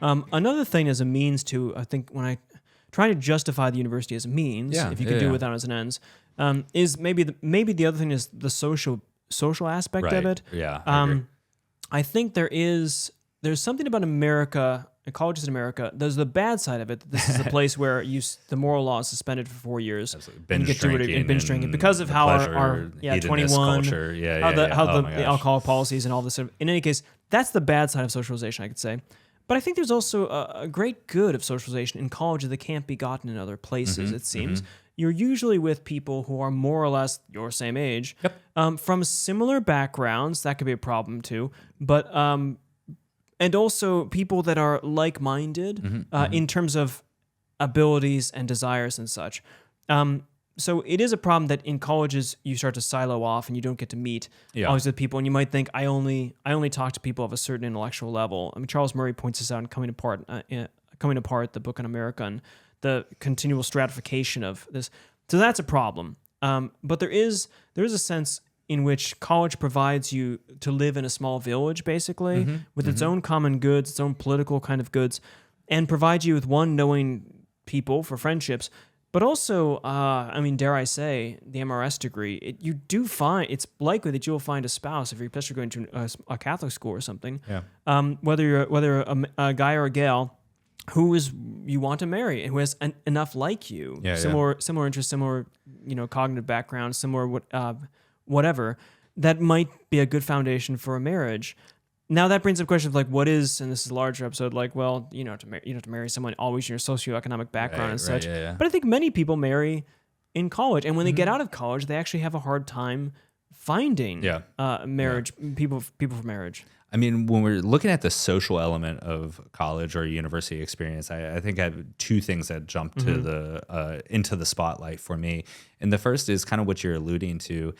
Another thing as a means to, I think when I try to justify the university as a means, if you can do it without as an ends, is maybe the other thing is the social aspect of it. Yeah. I think there's something about America, colleges in America. There's the bad side of it. That this is a place where the moral law is suspended for 4 years. Binge drinking because of how our 21 culture. How the alcohol policies and all this. In any case, that's the bad side of socialization, I could say. But I think there's also a great good of socialization in college that can't be gotten in other places. It seems you're usually with people who are more or less your same age, from similar backgrounds. That could be a problem too, but and also people that are like-minded in terms of abilities and desires and such. So it is a problem that in colleges you start to silo off and you don't get to meet always with people, and you might think I only talk to people of a certain intellectual level. I mean, Charles Murray points this out in Coming Apart, the book on America, and the continual stratification of this. So that's a problem. But there is a sense in which college provides you to live in a small village, basically, with its own common goods, its own political kind of goods, and provides you with knowing people for friendships. But also, I mean, dare I say, the MRS degree, it's likely that you'll find a spouse if you're especially going to a Catholic school or something. Yeah. Whether you're a guy or a gal who you want to marry and who has enough like you, similar interests, similar cognitive background, similar whatever, that might be a good foundation for a marriage. Now that brings up questions like what is, and this is a larger episode, like, well, you have to marry someone always in your socioeconomic background and such. But I think many people marry in college, and when they get out of college, they actually have a hard time finding marriage, people for marriage. I mean, when we're looking at the social element of college or university experience, I think I have two things that jump to into the spotlight for me. And the first is kind of what you're alluding to.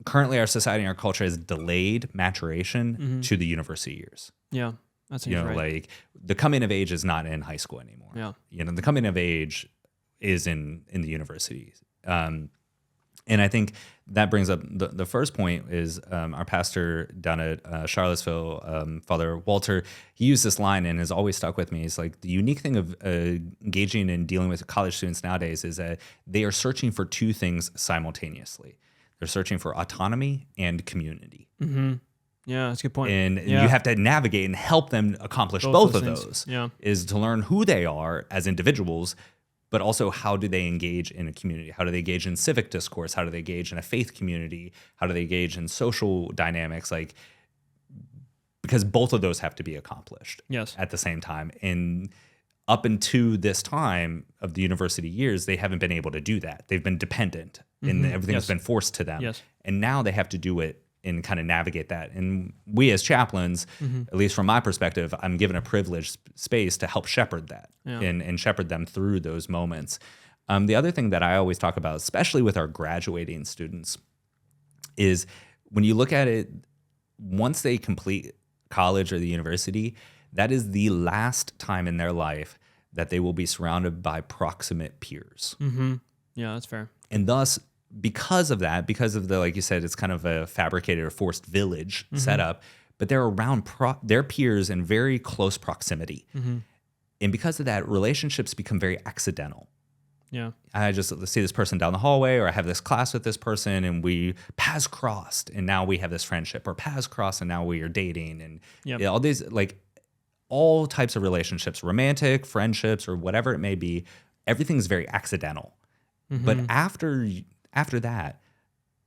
Currently, our society and our culture has delayed maturation to the university years. Yeah, that's right. Like the coming of age is not in high school anymore. Yeah, the coming of age is in the universities. And I think that brings up the first point is our pastor down at Charlottesville, Father Walter. He used this line and has always stuck with me. He's like, the unique thing of engaging and dealing with college students nowadays is that they are searching for two things simultaneously. They're searching for autonomy and community. Yeah, that's a good point. And you have to navigate and help them accomplish both of those. Yeah. Is to learn who they are as individuals, but also how do they engage in a community? How do they engage in civic discourse? How do they engage in a faith community? How do they engage in social dynamics? Because both of those have to be accomplished at the same time. And up until this time of the university years, they haven't been able to do that. They've been dependent and everything has been forced to them. And now they have to do it and kind of navigate that. And we as chaplains, at least from my perspective, I'm given a privileged space to help shepherd that and shepherd them through those moments. The other thing that I always talk about, especially with our graduating students, is when you look at it, once they complete college or the university, that is the last time in their life that they will be surrounded by proximate peers. Yeah, that's fair. And thus, because of the, like you said, it's kind of a fabricated or forced village setup, but they're around their peers in very close proximity. And because of that, relationships become very accidental. Yeah. I just see this person down the hallway, or I have this class with this person and we paths crossed and now we have this friendship, or paths crossed and now we are dating. And all these, all types of relationships, romantic, friendships, or whatever it may be, everything's very accidental. But after that,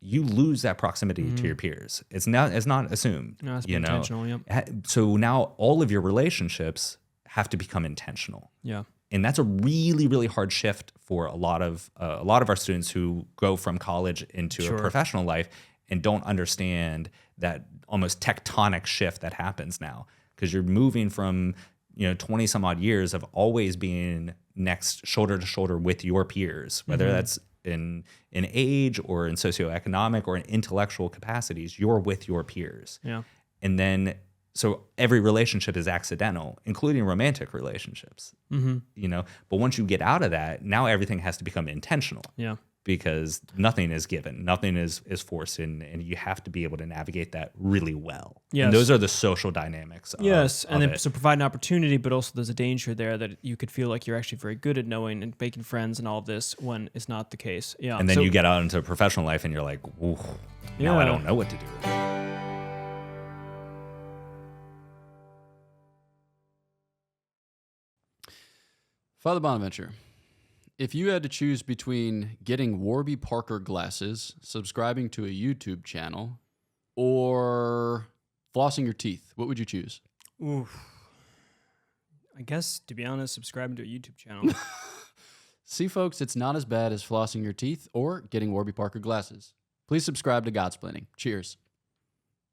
you lose that proximity to your peers. It's not assumed. No, it's intentional. So now all of your relationships have to become intentional. Yeah. And that's a really, really hard shift for a lot of our students who go from college into a professional life and don't understand that almost tectonic shift that happens now, because you're moving from 20 some odd years of always being next shoulder to shoulder with your peers, whether that's in age or in socioeconomic or in intellectual capacities. You're with your peers. Yeah. And then so every relationship is accidental, including romantic relationships. But once you get out of that, now everything has to become intentional. Yeah. because nothing is given, nothing is forced, and you have to be able to navigate that really well. Yes. And those are the social dynamics. Yes, of and then it. so provide an opportunity, but also there's a danger there that you could feel like you're actually very good at knowing and making friends and all of this when it's not the case. Yeah, and then you get out into professional life and you're like, ooh, now I don't know what to do. Father Bonaventure, if you had to choose between getting Warby Parker glasses, subscribing to a YouTube channel, or flossing your teeth, what would you choose? Oof. I guess, to be honest, subscribing to a YouTube channel. See, folks, it's not as bad as flossing your teeth or getting Warby Parker glasses. Please subscribe to Godsplaining. Cheers.